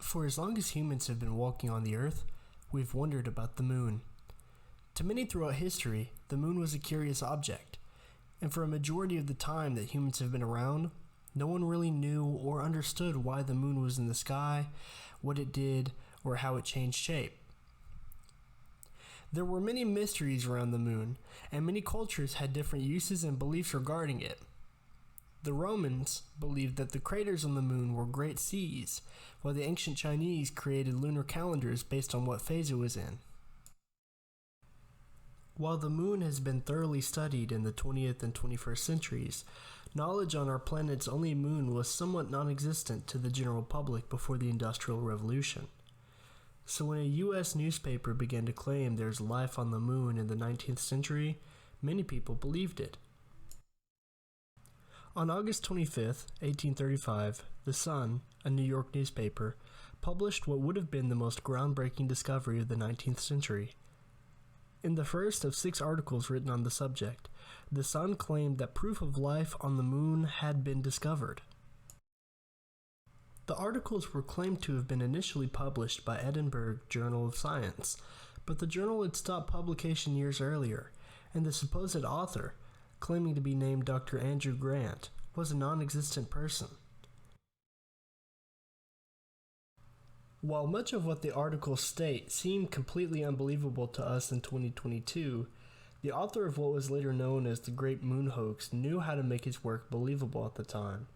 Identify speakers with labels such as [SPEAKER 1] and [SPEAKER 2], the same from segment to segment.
[SPEAKER 1] For as long as humans have been walking on the Earth, we've wondered about the moon. To many throughout history, the moon was a curious object, and for a majority of the time that humans have been around, no one really knew or understood why the moon was in the sky, what it did, or how it changed shape. There were many mysteries around the moon, and many cultures had different uses and beliefs regarding it. The Romans believed that the craters on the moon were great seas, while the ancient Chinese created lunar calendars based on what phase it was in. While the moon has been thoroughly studied in the 20th and 21st centuries, knowledge on our planet's only moon was somewhat non-existent to the general public before the Industrial Revolution. So when a US newspaper began to claim there's life on the moon in the 19th century, many people believed it. On August 25, 1835, The Sun, a New York newspaper, published what would have been the most groundbreaking discovery of the 19th century. In the first of 6 articles written on the subject, The Sun claimed that proof of life on the moon had been discovered. The articles were claimed to have been initially published by Edinburgh Journal of Science, but the journal had stopped publication years earlier, and the supposed author, claiming to be named Dr. Andrew Grant, was a non-existent person. While much of what the articles state seemed completely unbelievable to us in 2022, the author of what was later known as the Great Moon Hoax knew how to make his work believable at the time.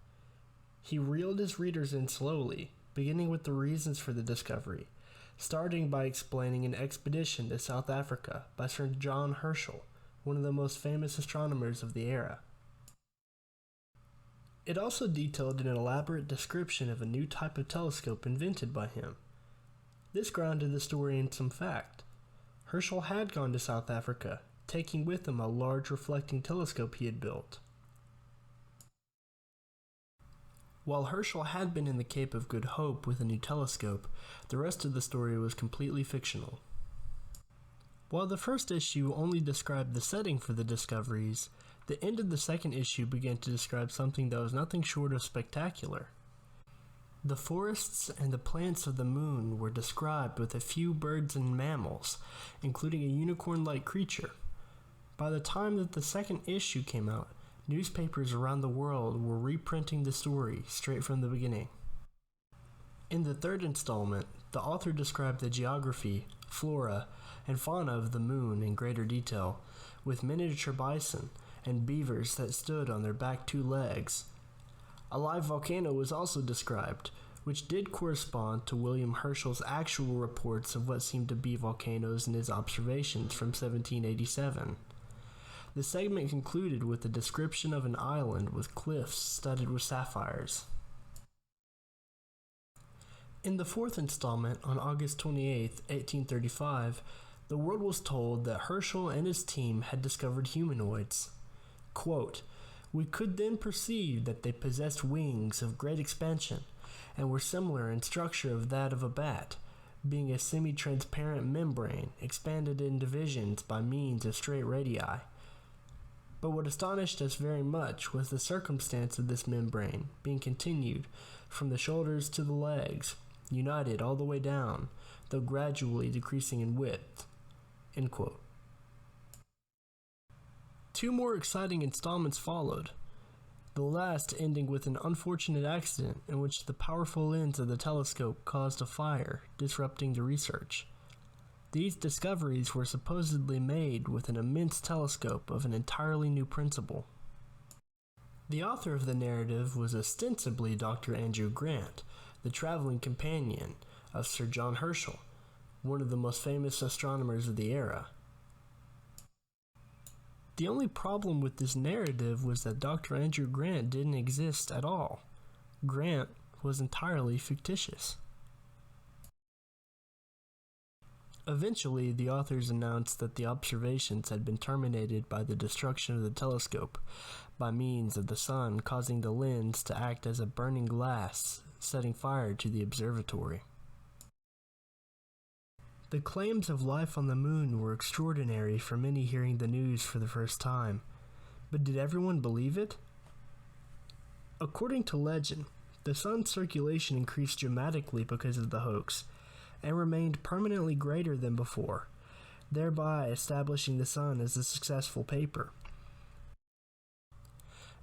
[SPEAKER 1] He reeled his readers in slowly, beginning with the reasons for the discovery, starting by explaining an expedition to South Africa by Sir John Herschel, one of the most famous astronomers of the era. It also detailed an elaborate description of a new type of telescope invented by him. This grounded the story in some fact. Herschel had gone to South Africa, taking with him a large reflecting telescope he had built. While Herschel had been in the Cape of Good Hope with a new telescope, the rest of the story was completely fictional. While the first issue only described the setting for the discoveries, the end of the second issue began to describe something that was nothing short of spectacular. The forests and the plants of the moon were described with a few birds and mammals, including a unicorn-like creature. By the time that the second issue came out, newspapers around the world were reprinting the story straight from the beginning. In the third installment, the author described the geography, flora, and fauna of the moon in greater detail, with miniature bison and beavers that stood on their back 2 legs. A live volcano was also described, which did correspond to William Herschel's actual reports of what seemed to be volcanoes in his observations from 1787. The segment concluded with a description of an island with cliffs studded with sapphires. In the fourth installment, on August 28, 1835, the world was told that Herschel and his team had discovered humanoids. Quote, "We could then perceive that they possessed wings of great expansion, and were similar in structure of that of a bat, being a semi-transparent membrane expanded in divisions by means of straight radii. But what astonished us very much was the circumstance of this membrane being continued from the shoulders to the legs, united all the way down, though gradually decreasing in width." End quote. 2 more exciting installments followed, the last ending with an unfortunate accident in which the powerful lens of the telescope caused a fire, disrupting the research. These discoveries were supposedly made with an immense telescope of an entirely new principle. The author of the narrative was ostensibly Dr. Andrew Grant, the traveling companion of Sir John Herschel, one of the most famous astronomers of the era. The only problem with this narrative was that Dr. Andrew Grant didn't exist at all. Grant was entirely fictitious. Eventually, the authors announced that the observations had been terminated by the destruction of the telescope, by means of the sun causing the lens to act as a burning glass, setting fire to the observatory. The claims of life on the moon were extraordinary for many hearing the news for the first time, but did everyone believe it? According to legend, The sun's circulation increased dramatically because of the hoax, and remained permanently greater than before, thereby establishing the sun as a successful paper.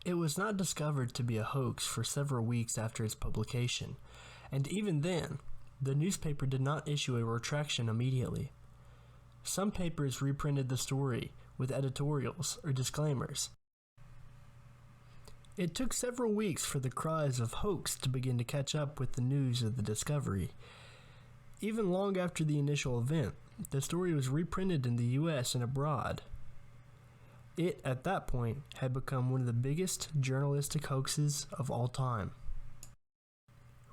[SPEAKER 1] It was not discovered to be a hoax for several weeks after its publication, and even then, the newspaper did not issue a retraction immediately. Some papers reprinted the story with editorials or disclaimers. It took several weeks for the cries of hoax to begin to catch up with the news of the discovery. Even long after the initial event, the story was reprinted in the US and abroad. It, at that point, had become one of the biggest journalistic hoaxes of all time.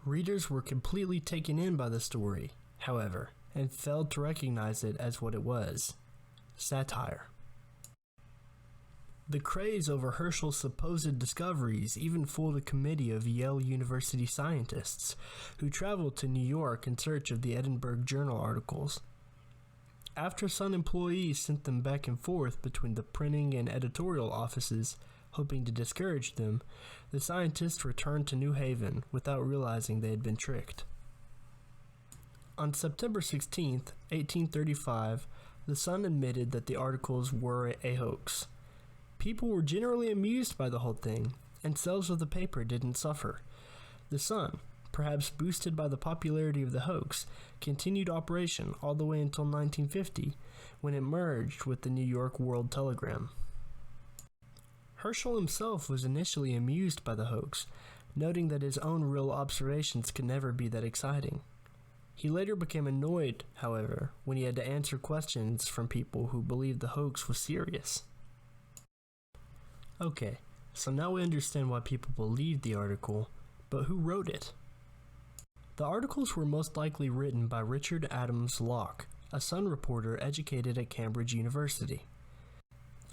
[SPEAKER 1] Readers were completely taken in by the story, however, and failed to recognize it as what it was: satire. The craze over Herschel's supposed discoveries even fooled a committee of Yale University scientists who traveled to New York in search of the Edinburgh Journal articles. After Sun employees sent them back and forth between the printing and editorial offices, hoping to discourage them, the scientists returned to New Haven without realizing they had been tricked. On September 16, 1835, the Sun admitted that the articles were a hoax. People were generally amused by the whole thing, and sales of the paper didn't suffer. The Sun, perhaps boosted by the popularity of the hoax, continued operation all the way until 1950, when it merged with the New York World Telegram. Herschel himself was initially amused by the hoax, noting that his own real observations could never be that exciting. He later became annoyed, however, when he had to answer questions from people who believed the hoax was serious. Okay, so now we understand why people believed the article, but who wrote it? The articles were most likely written by Richard Adams Locke, a Sun reporter educated at Cambridge University.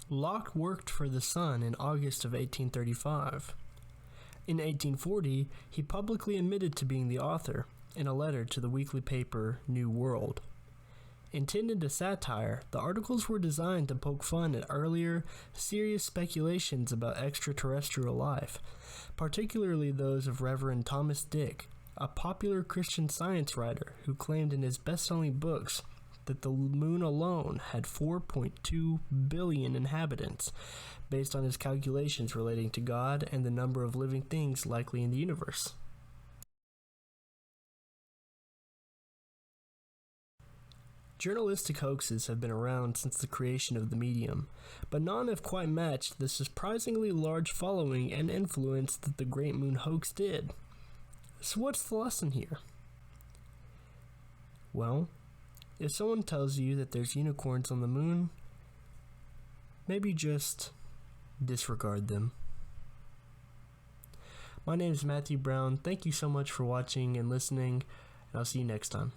[SPEAKER 1] Locke worked for the Sun in August of 1835. In 1840, he publicly admitted to being the author in a letter to the weekly paper New World. Intended as satire, the articles were designed to poke fun at earlier, serious speculations about extraterrestrial life, particularly those of Reverend Thomas Dick, a popular Christian Science writer who claimed in his best-selling books that the moon alone had 4.2 billion inhabitants, based on his calculations relating to God and the number of living things likely in the universe. Journalistic hoaxes have been around since the creation of the medium, but none have quite matched the surprisingly large following and influence that the Great Moon hoax did. So what's the lesson here? Well, if someone tells you that there's unicorns on the moon, maybe just disregard them. My name is Matthew Brown. Thank you so much for watching and listening, and I'll see you next time.